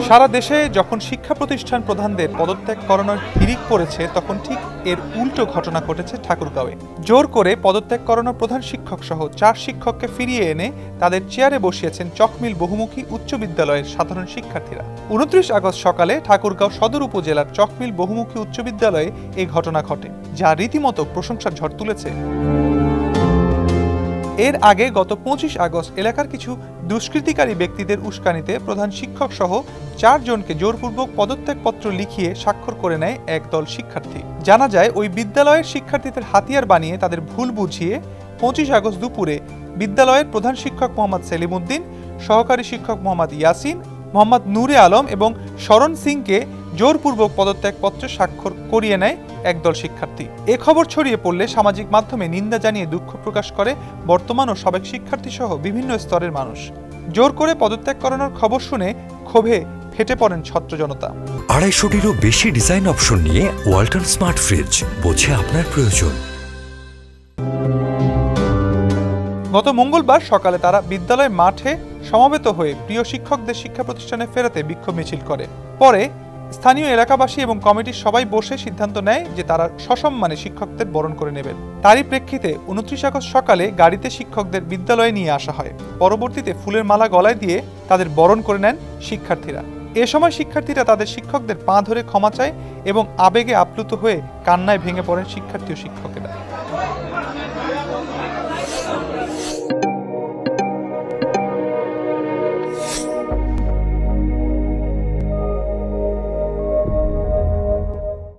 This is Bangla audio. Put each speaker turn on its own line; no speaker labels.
সারা দেশে যখন শিক্ষা প্রতিষ্ঠান প্রধানদের পদত্যাগ করানোর হিড়িক পড়েছে, তখন ঠিক এর উল্টো ঘটনা ঘটেছে ঠাকুরগাঁওয়ে। জোর করে পদত্যাগ করানো প্রধান শিক্ষক সহ 4 শিক্ষককে ফিরিয়ে এনে তাদের চেয়ারে বসিয়েছেন চকমিল বহুমুখী উচ্চ বিদ্যালয়ের সাধারণ শিক্ষার্থীরা। 29 আগস্ট সকালে ঠাকুরগাঁও সদর উপজেলার চকমিল বহুমুখী উচ্চ বিদ্যালয়ে এই ঘটনা ঘটে, যা রীতিমতো প্রশংসার ঝড় তুলেছে। এর আগে গত 25 আগস্ট এলাকার কিছু দুষ্কৃতিকারী ব্যক্তিদের উস্কানিতে প্রধান শিক্ষক সহ 4 জনকে জোরপূর্বক পদত্যাগপত্র লিখিয়ে স্বাক্ষর করে নেয় একদল শিক্ষার্থী। জানা যায়, ওই বিদ্যালয়ের শিক্ষার্থীদের হাতিয়ার বানিয়ে তাদের ভুল বুঝিয়ে 25 আগস্ট দুপুরে বিদ্যালয়ের প্রধান শিক্ষক মোহাম্মদ সেলিম উদ্দিন, সহকারী শিক্ষক মোহাম্মদ ইয়াসিন, মোহাম্মদ নূরে আলম এবং শরণ সিংকে জোরপূর্বক পদত্যাগপত্রে স্বাক্ষর করিয়ে নেয় একদল শিক্ষার্থী। এ খবর ছড়িয়ে পড়লে সামাজিক মাধ্যমে নিন্দা জানিয়ে দুঃখ প্রকাশ করে বর্তমান ও সাবেক শিক্ষার্থী সহ বিভিন্ন স্তরের মানুষ। জোর করে পদত্যাগ করানোর খবর শুনে ক্ষোভে ফেটে পড়েন ছাত্র জনতা।
250-টিরও বেশি ডিজাইন অপশন নিয়ে ওয়ালটন স্মার্ট ফ্রিজ, বোঝে আপনার প্রয়োজন।
গত মঙ্গলবার সকালে তারা বিদ্যালয় মাঠে সমবেত হয়ে প্রিয় শিক্ষকদের শিক্ষা প্রতিষ্ঠানে ফেরাতে বিক্ষোভ মিছিল করে। পরে স্থানীয় এলাকাবাসী এবং কমিটির সবাই বসে সিদ্ধান্ত নেয় যে তারা সসম্মানে শিক্ষকদের বরণ করে নেবেন। তারই প্রেক্ষিতে 29 আগস্ট সকালে গাড়িতে শিক্ষকদের বিদ্যালয়ে নিয়ে আসা হয়। পরবর্তীতে ফুলের মালা গলায় দিয়ে তাদের বরণ করে নেন শিক্ষার্থীরা। এ সময় শিক্ষার্থীরা তাদের শিক্ষকদের পা ধরে ক্ষমা চায় এবং আবেগে আপ্লুত হয়ে কান্নায় ভেঙে পড়েন শিক্ষার্থী ও শিক্ষকেরা।